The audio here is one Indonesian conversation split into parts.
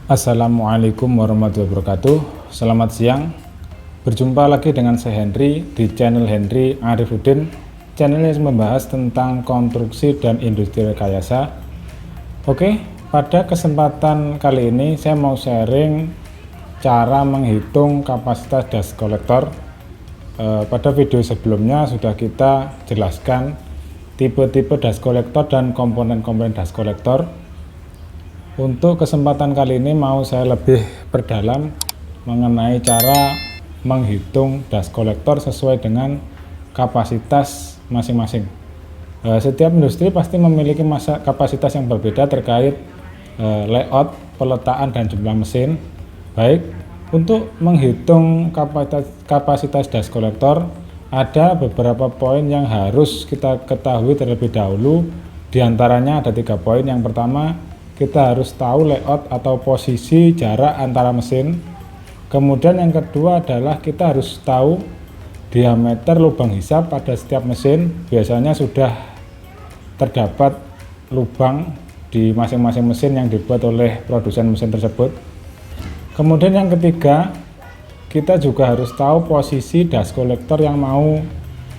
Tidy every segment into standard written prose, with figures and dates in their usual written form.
Assalamualaikum warahmatullahi wabarakatuh. Selamat siang. Berjumpa lagi dengan saya Henry di channel Henry Arifuddin. Channel yang membahas tentang konstruksi dan industri rekayasa. Oke, pada kesempatan kali ini saya mau sharing cara menghitung kapasitas dust collector. Pada video sebelumnya sudah kita jelaskan tipe-tipe dust collector dan komponen-komponen dust collector. Untuk kesempatan kali ini mau saya lebih perdalam mengenai cara menghitung dust collector sesuai dengan kapasitas masing-masing. Setiap industri pasti memiliki kapasitas yang berbeda terkait layout, peletakan, dan jumlah mesin. Baik, untuk menghitung kapasitas dust collector ada beberapa poin yang harus kita ketahui terlebih dahulu. Di antaranya ada 3 poin. Yang pertama, kita harus tahu layout atau posisi jarak antara mesin. Kemudian yang kedua adalah kita harus tahu diameter lubang hisap pada setiap mesin. Biasanya sudah terdapat lubang di masing-masing mesin yang dibuat oleh produsen mesin tersebut. Kemudian yang ketiga, kita juga harus tahu posisi dust collector yang mau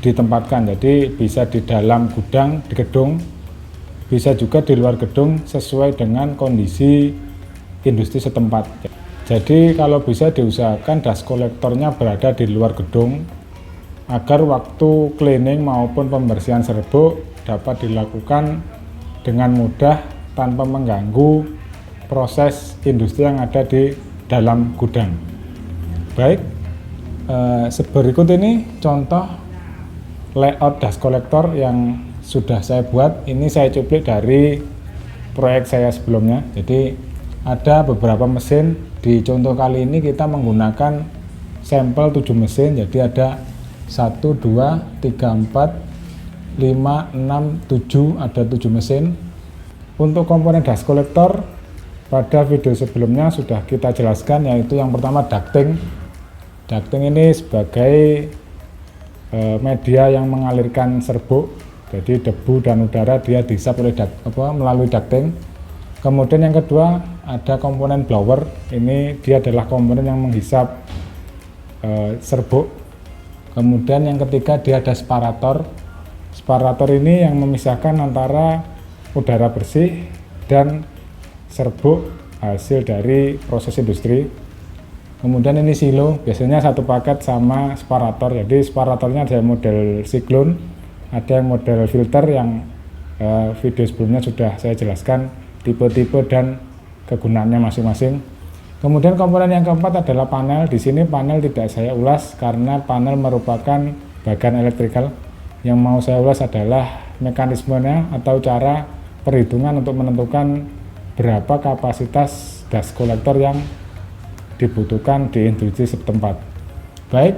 ditempatkan. Jadi bisa di dalam gudang, di gedung, bisa juga di luar gedung sesuai dengan kondisi industri setempat. Jadi kalau bisa diusahakan dust collectornya berada di luar gedung agar waktu cleaning maupun pembersihan serbuk dapat dilakukan dengan mudah tanpa mengganggu proses industri yang ada di dalam gudang. Baik, berikut ini contoh layout dust collector yang sudah saya buat. Ini saya cuplik dari proyek saya sebelumnya. Jadi ada beberapa mesin. Di contoh kali ini kita menggunakan sampel 7 mesin. Jadi ada 1, 2, 3, 4, 5, 6, 7, ada 7 mesin. Untuk komponen dust collector pada video sebelumnya sudah kita jelaskan, yaitu yang pertama ducting. Ducting ini sebagai media yang mengalirkan serbuk. Jadi debu dan udara dia dihisap oleh melalui ducting. Kemudian yang kedua ada komponen blower. Ini dia adalah komponen yang menghisap serbuk. Kemudian yang ketiga dia ada separator. Separator ini yang memisahkan antara udara bersih dan serbuk hasil dari proses industri. Kemudian ini silo, biasanya satu paket sama separator. Jadi separatornya ada model siklon, ada yang model filter yang video sebelumnya sudah saya jelaskan tipe-tipe dan kegunaannya masing-masing. Kemudian komponen yang keempat adalah panel. Di sini panel tidak saya ulas karena panel merupakan bagian elektrikal. Yang mau saya ulas adalah mekanismenya atau cara perhitungan untuk menentukan berapa kapasitas dust collector yang dibutuhkan di industri setempat. Baik,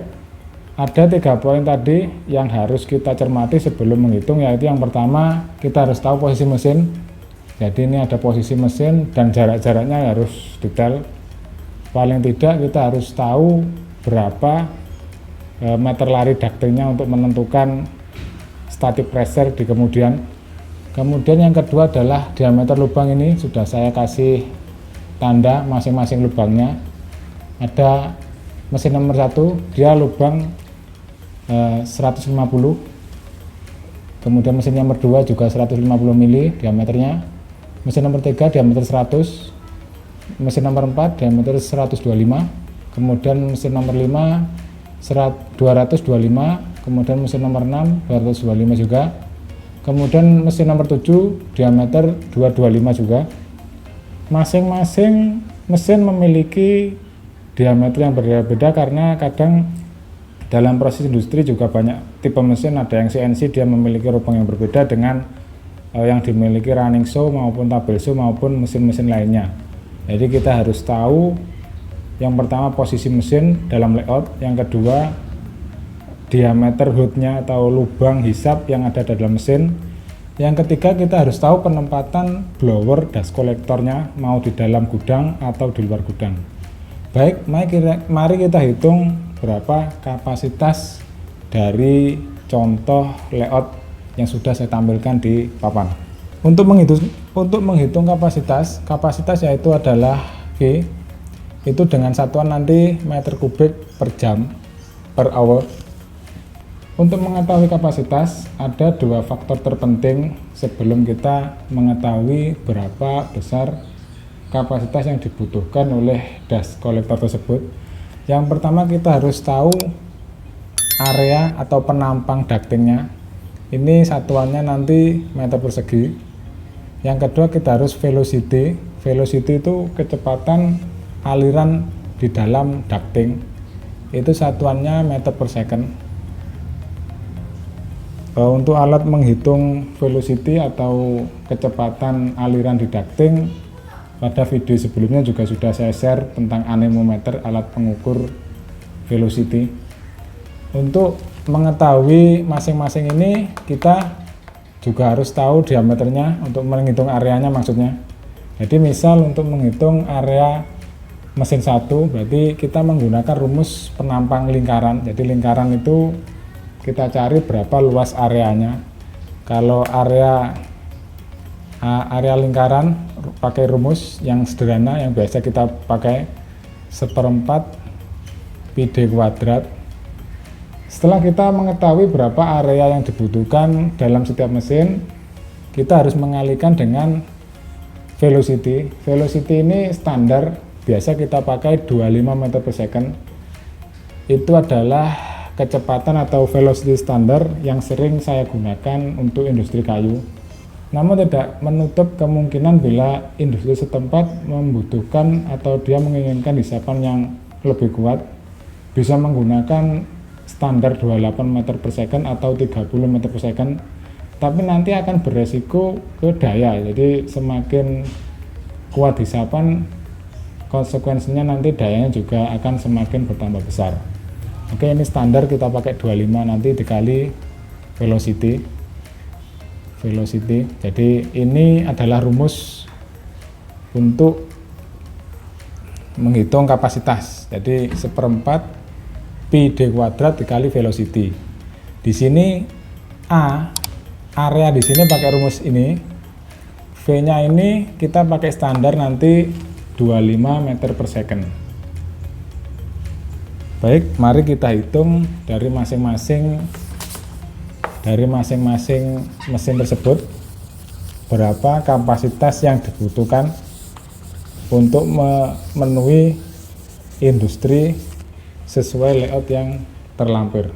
ada 3 poin tadi yang harus kita cermati sebelum menghitung, yaitu yang pertama kita harus tahu posisi mesin. Jadi ini ada posisi mesin dan jarak-jaraknya harus detail. Paling tidak kita harus tahu berapa meter lari ductingnya untuk menentukan static pressure di kemudian. Kemudian yang kedua adalah diameter lubang. Ini sudah saya kasih tanda masing-masing lubangnya. Ada mesin nomor 1, dia lubang 150. Kemudian mesin nomor 2 juga 150 mili diameternya. Mesin nomor 3 diameter 100. Mesin nomor 4 diameter 125. Kemudian mesin nomor 5 225. Kemudian mesin nomor 6 225 juga. Kemudian mesin nomor 7 diameter 225 juga. Masing-masing mesin memiliki diameter yang berbeda karena kadang dalam proses industri juga banyak tipe mesin. Ada yang CNC, dia memiliki lubang yang berbeda dengan yang dimiliki running saw maupun tabel saw maupun mesin-mesin lainnya. Jadi kita harus tahu yang pertama posisi mesin dalam layout, yang kedua diameter hoodnya atau lubang hisap yang ada dalam mesin, yang ketiga kita harus tahu penempatan blower dust collectornya mau di dalam gudang atau di luar gudang. Baik, mari kita hitung berapa kapasitas dari contoh layout yang sudah saya tampilkan di papan. Untuk menghitung kapasitas yaitu adalah V itu dengan satuan nanti meter kubik per jam per hour. Untuk mengetahui kapasitas ada dua faktor terpenting sebelum kita mengetahui berapa besar kapasitas yang dibutuhkan oleh dust collector tersebut. Yang pertama kita harus tahu area atau penampang ductingnya. Ini satuannya nanti meter persegi. Yang kedua kita harus velocity. Velocity itu kecepatan aliran di dalam ducting. Itu satuannya meter per second. Untuk alat menghitung velocity atau kecepatan aliran di ducting, pada video sebelumnya juga sudah saya share tentang anemometer, alat pengukur velocity. Untuk mengetahui masing-masing ini kita juga harus tahu diameternya untuk menghitung areanya maksudnya. Jadi misal untuk menghitung area mesin 1 berarti kita menggunakan rumus penampang lingkaran. Jadi lingkaran itu kita cari berapa luas areanya. Kalau area lingkaran pakai rumus yang sederhana yang biasa kita pakai 1/4 pi d kuadrat. Setelah kita mengetahui berapa area yang dibutuhkan dalam setiap mesin, kita harus mengalihkan dengan velocity. Velocity ini standar, biasa kita pakai 25 meter per second. Itu adalah kecepatan atau velocity standar yang sering saya gunakan untuk industri kayu. Namun tidak menutup kemungkinan bila industri setempat membutuhkan atau dia menginginkan hisapan yang lebih kuat, bisa menggunakan standar 28 meter per second atau 30 meter per second, tapi nanti akan beresiko ke daya. Jadi semakin kuat hisapan, konsekuensinya nanti dayanya juga akan semakin bertambah besar. Oke, ini standar kita pakai 25 nanti dikali velocity. Jadi ini adalah rumus untuk menghitung kapasitas. Jadi 1/4 pi d kuadrat dikali velocity. Di sini area di sini pakai rumus ini. V-nya ini kita pakai standar nanti 25 meter per second. Baik, mari kita hitung dari masing-masing mesin tersebut berapa kapasitas yang dibutuhkan untuk memenuhi industri sesuai layout yang terlampir.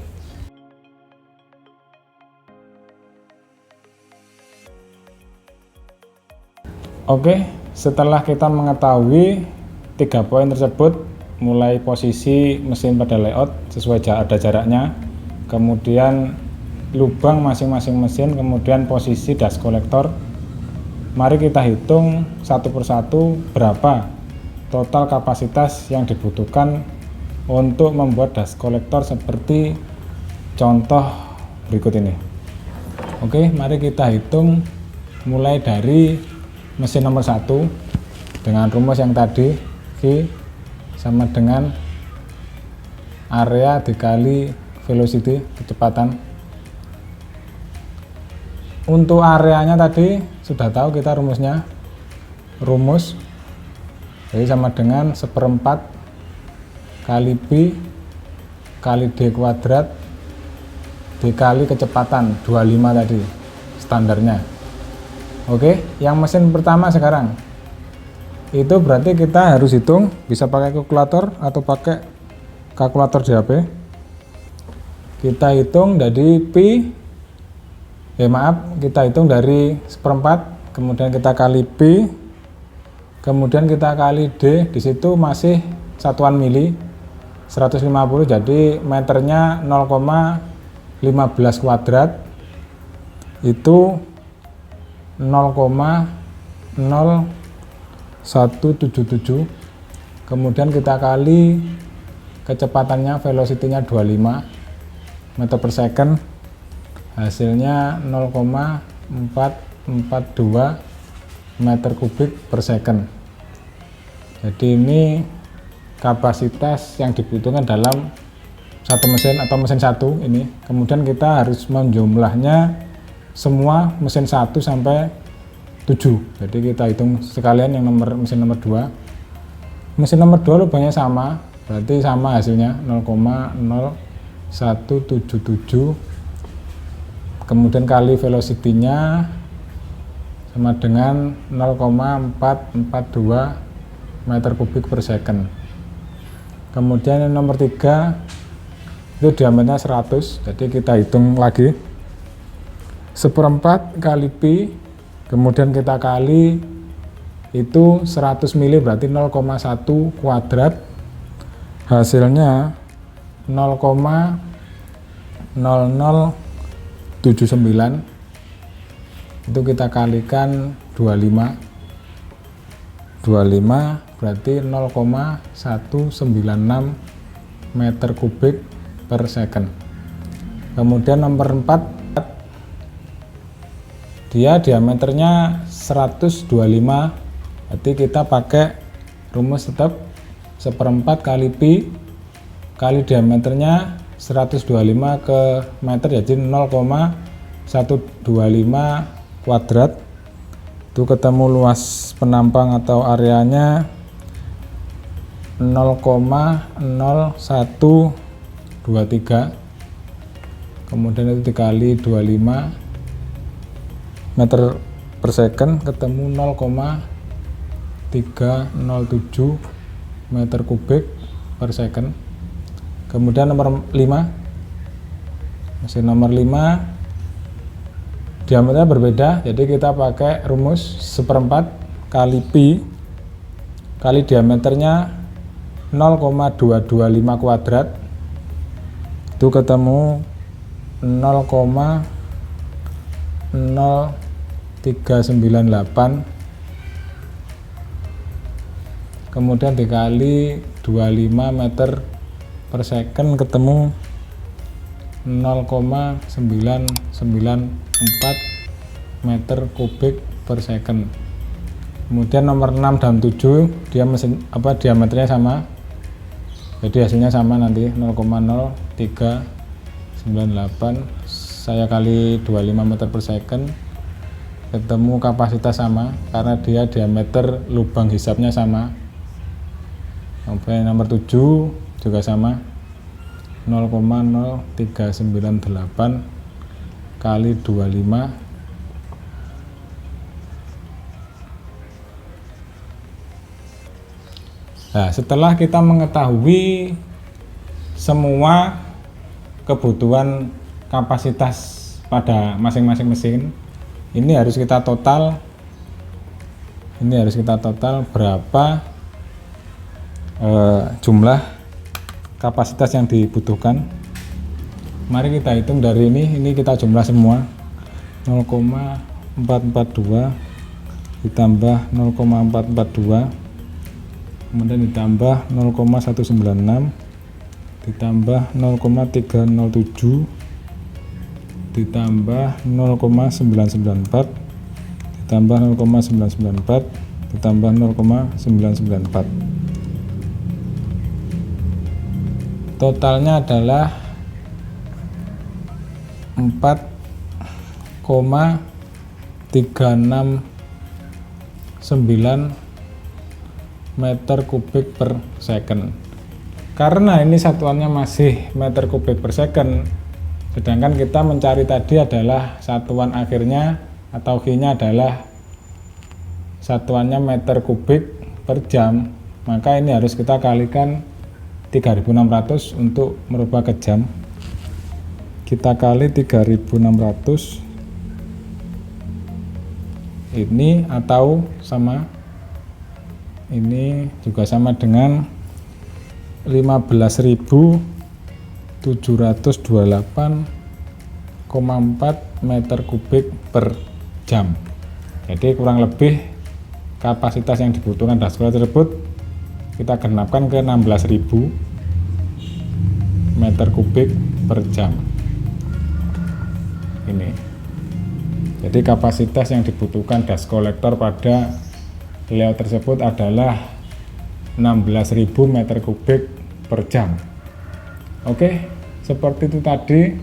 Oke, setelah kita mengetahui 3 poin tersebut, mulai posisi mesin pada layout sesuai ada jaraknya, kemudian lubang masing-masing mesin, kemudian posisi dust collector. Mari kita hitung satu persatu berapa total kapasitas yang dibutuhkan untuk membuat dust collector seperti contoh berikut ini. Oke, mari kita hitung mulai dari mesin nomor 1 dengan rumus yang tadi, V sama dengan area dikali velocity, kecepatan. Untuk areanya tadi sudah tahu kita rumusnya, jadi sama dengan 1/4 kali pi kali d kuadrat dikali kecepatan 25 tadi standarnya. Oke, yang mesin pertama sekarang itu berarti kita harus hitung, bisa pakai kalkulator atau pakai kalkulator di HP. Kita hitung dari kita hitung dari 1/4, kemudian kita kali pi, kemudian kita kali d, di situ masih satuan mili 150, jadi meternya 0,15 kuadrat itu 0,0177, kemudian kita kali kecepatannya, velocity-nya 25 meter per second, hasilnya 0,442 meter kubik per second. Jadi ini kapasitas yang dibutuhkan dalam satu mesin atau mesin satu ini. Kemudian kita harus menjumlahnya semua mesin 1 sampai 7. Jadi kita hitung sekalian yang mesin nomor 2. Mesin nomor 2 lubangnya sama, berarti sama hasilnya 0,0177, kemudian kali velocity-nya sama dengan 0,442 meter kubik per second. Kemudian yang nomor 3 itu diameternya 100, jadi kita hitung lagi 1/4 kali pi, kemudian kita kali itu 100 mili, berarti 0,1 kuadrat, hasilnya 0,0079, itu kita kalikan 25 berarti 0,196 meter kubik per second. Kemudian nomor 4, dia diameternya 125, berarti kita pakai rumus tetap 1/4 kali pi kali diameternya 125 ke meter, jadi 0,125 kuadrat, itu ketemu luas penampang atau areanya 0,0123, kemudian itu dikali 25 meter per second, ketemu 0,307 meter kubik per second. Kemudian nomor 5, mesin nomor 5 diameternya berbeda, jadi kita pakai rumus 1/4 kali pi kali diameternya 0,225 kuadrat, itu ketemu 0,0398, kemudian dikali 25 meter per second, ketemu 0,994 meter kubik per second. Kemudian nomor 6 dan 7 dia diameternya sama, jadi hasilnya sama nanti 0,0398, saya kali 25 meter per second, ketemu kapasitas sama karena dia diameter lubang hisapnya sama. Kemudian nomor 7 juga sama, 0,0398 kali 25. Nah, setelah kita mengetahui semua kebutuhan kapasitas pada masing-masing mesin, ini harus kita total berapa jumlah kapasitas yang dibutuhkan. Mari kita hitung dari ini kita jumlah semua, 0,442 ditambah 0,442, kemudian ditambah 0,196 ditambah 0,307 ditambah 0,994 ditambah 0,994 ditambah 0,994, totalnya adalah 4,369 meter kubik per second. Karena ini satuannya masih meter kubik per second, sedangkan kita mencari tadi adalah satuan akhirnya atau Q-nya adalah satuannya meter kubik per jam, maka ini harus kita kalikan 3600 untuk merubah ke jam. Kita kali 3600 ini, atau sama ini juga sama dengan 15.728,4 meter kubik per jam. Jadi kurang lebih kapasitas yang dibutuhkan dashcase tersebut kita genapkan ke 16.000 meter kubik per jam. Ini jadi kapasitas yang dibutuhkan dust collector pada layout tersebut adalah 16.000 meter kubik per jam. Oke, seperti itu tadi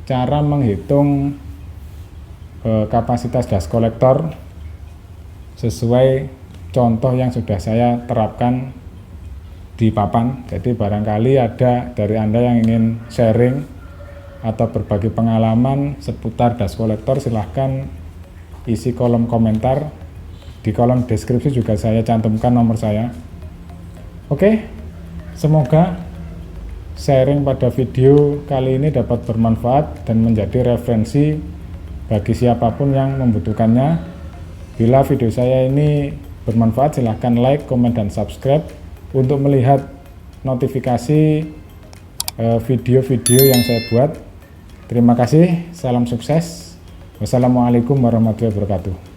cara menghitung kapasitas dust collector sesuai contoh yang sudah saya terapkan di papan. Jadi barangkali ada dari Anda yang ingin sharing atau berbagi pengalaman seputar dust collector, silahkan isi kolom komentar. Di kolom deskripsi juga saya cantumkan nomor saya. Oke, semoga sharing pada video kali ini dapat bermanfaat dan menjadi referensi bagi siapapun yang membutuhkannya. Bila video saya ini bermanfaat, silahkan like, komen, dan subscribe untuk melihat notifikasi video-video yang saya buat. Terima kasih, salam sukses. Wassalamualaikum warahmatullahi wabarakatuh.